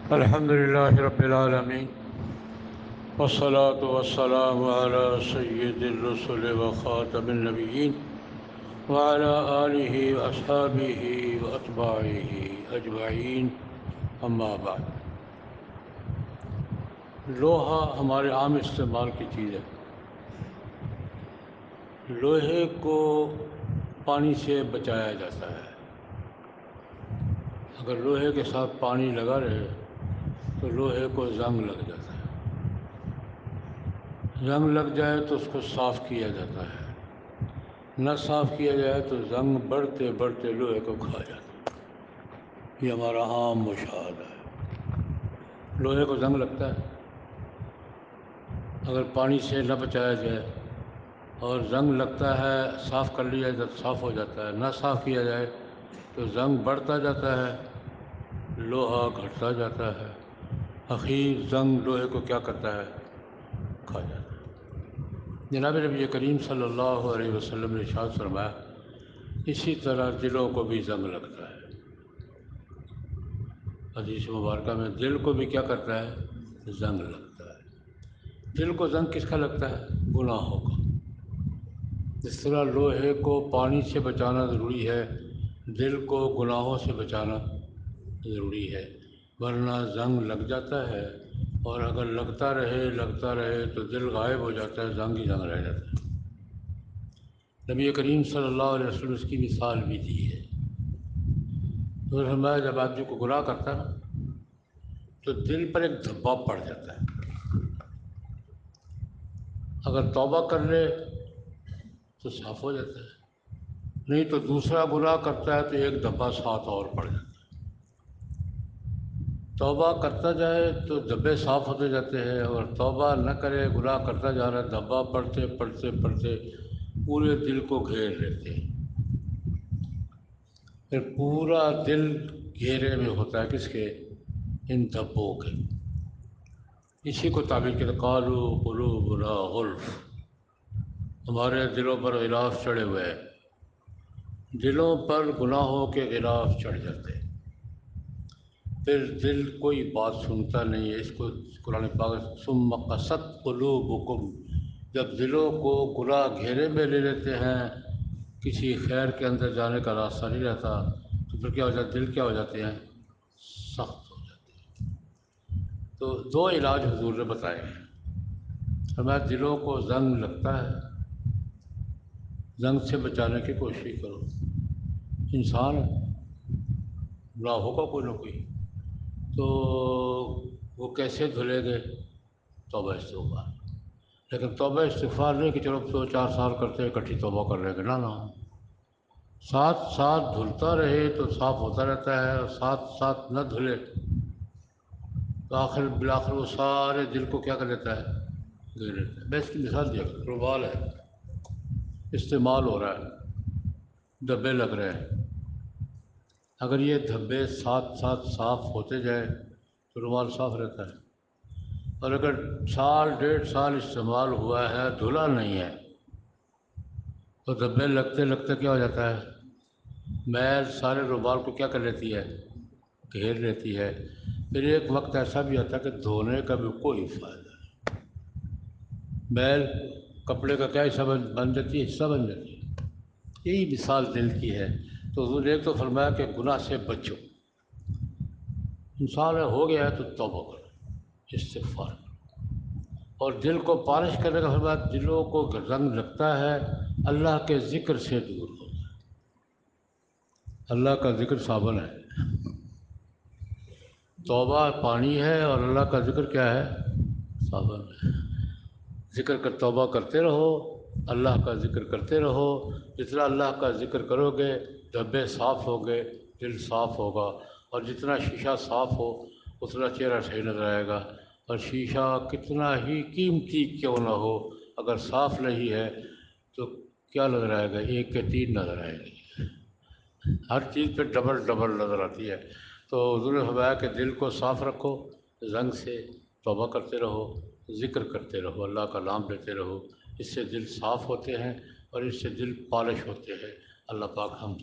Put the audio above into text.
الحمد للہ رب العالمین والصلاة والسلام على سید الرسل وخاتم النبیین وعلى آلہ واصحابہ واتباعہ اجمعین، اما بعد۔ لوہا ہمارے عام استعمال کی چیز ہے۔ لوہے کو پانی سے بچایا جاتا ہے۔ اگر لوہے کے ساتھ پانی لگا رہے تو لوہے کو زنگ لگ جاتا ہے۔ زنگ لگ جائے تو اس کو صاف کیا جاتا ہے، نہ صاف کیا جائے تو زنگ بڑھتے بڑھتے لوہے کو کھا جاتا ہے۔ یہ ہمارا عام مشاہدہ ہے۔ لوہے کو زنگ لگتا ہے، اگر پانی سے نہ بچایا جائے اور زنگ لگتا ہے، صاف کر لیا جائے تو صاف ہو جاتا ہے، نہ صاف کیا جائے تو زنگ بڑھتا جاتا ہے، لوہا گھٹتا جاتا ہے، اخیر زنگ لوہے کو کیا کرتا ہے؟ کھا جاتا ہے۔ جناب نبی کریم صلی اللہ علیہ وسلم نے ارشاد فرمایا، اسی طرح دلوں کو بھی زنگ لگتا ہے۔ حدیث مبارکہ میں دل کو بھی کیا کرتا ہے؟ زنگ لگتا ہے۔ دل کو زنگ کس کا لگتا ہے؟ گناہوں کا۔ جس طرح لوہے کو پانی سے بچانا ضروری ہے، دل کو گناہوں سے بچانا ضروری ہے، ورنہ زنگ لگ جاتا ہے، اور اگر لگتا رہے تو دل غائب ہو جاتا ہے، زنگ ہی زنگ رہ جاتا ہے۔ نبی کریم صلی اللہ علیہ وسلم اس کی مثال بھی دی ہے۔ تو فرمایا جب آدمی کو گناہ کرتا ہے تو دل پر ایک دھبا پڑ جاتا ہے، اگر توبہ کر لے تو صاف ہو جاتا ہے، نہیں تو دوسرا گناہ کرتا ہے تو ایک دھبا ساتھ اور پڑ جاتا ہے۔ توبہ کرتا جائے تو دھبے صاف ہوتے جاتے ہیں، اور توبہ نہ کرے گناہ کرتا جا رہا ہے، دھبا پڑتے پڑتے پڑتے پورے دل کو گھیر لیتے ہیں۔ پھر پورا دل گھیرے میں ہوتا ہے کس کے؟ ان دھبوں کے۔ اسی کو تعبیر کے قالوا قلوبنا غلف، ہمارے دلوں پر غلاف چڑھے ہوئے ہیں۔ دلوں پر گناہوں کے غلاف چڑھ جاتے ہیں، پھر دل کوئی بات سنتا نہیں ہے۔ اس کو قرآن پاک ثم قست قلوبکم، جب دلوں کو گناہ گھیرے میں لے لیتے ہیں، کسی خیر کے اندر جانے کا راستہ نہیں رہتا، تو پھر کیا ہو جاتا ہے؟ دل کیا ہو جاتے ہیں؟ سخت ہو جاتے ہیں۔ تو دو علاج حضور نے بتائے ہیں۔ ہمارے دلوں کو زنگ لگتا ہے، زنگ سے بچانے کی کوشش کرو۔ انسان گناہ ہوگا کوئی نہ کوئی، تو وہ کیسے دھلے گے؟ توبہ استغفار۔ لیکن توبہ استغفار نہیں کہ چلو 2-4 سال کرتے ہیں اکٹھی توبہ کر لیں گے، نہ ساتھ ساتھ دھلتا رہے تو صاف ہوتا رہتا ہے، اور ساتھ ساتھ نہ دھلے تو بالآخر وہ سارے دل کو کیا کر لیتا ہے؟ گھیر لیتا ہے۔ میں اس کی مثال دیا کروں، رومال ہے، استعمال ہو رہا ہے، دھبے لگ رہے ہیں، اگر یہ دھبے ساتھ ساتھ صاف ہوتے جائیں تو رومال صاف رہتا ہے، اور اگر 1.5 سال استعمال ہوا ہے، دھلا نہیں ہے، تو دھبے لگتے لگتے کیا ہو جاتا ہے؟ میل سارے رومال کو کیا کر لیتی ہے؟ گھیر لیتی ہے۔ پھر ایک وقت ایسا بھی آتا ہے کہ دھونے کا بھی کوئی فائدہ نہیں، میل کپڑے کا کیا حصہ بن جاتی ہے؟ حصہ بن جاتی ہے۔ یہی مثال دل کی ہے۔ تو حضور نے تو فرمایا کہ گناہ سے بچو، انسان ہو گیا ہے تو توبہ کرو، استغفار کرو، اور دل کو پالش کرنے کا فرمایا دلوں کو رنگ لگتا ہے، اللہ کے ذکر سے دور ہوتا ہے۔ اللہ کا ذکر صابن ہے، توبہ پانی ہے، اور اللہ کا ذکر کیا ہے؟ صابن ہے۔ ذکر کر توبہ کرتے رہو، اللہ کا ذکر کرتے رہو، جتنا اللہ کا ذکر کرو گے دھبے صاف ہوں گے، دل صاف ہوگا، اور جتنا شیشہ صاف ہو اتنا چہرہ صحیح نظر آئے گا، اور شیشہ کتنا ہی قیمتی کیوں نہ ہو اگر صاف نہیں ہے تو کیا نظر آئے گا؟ 1 کے 3 نظر آئے گی، ہر چیز پہ ڈبل ڈبل نظر آتی ہے۔ تو حضور نے فرمایا کہ دل کو صاف رکھو، زنگ سے توبہ کرتے رہو، ذکر کرتے رہو، اللہ کا نام لیتے رہو، اس سے دل صاف ہوتے ہیں اور اس سے دل پالش ہوتے ہیں۔ اللہ پاک ہم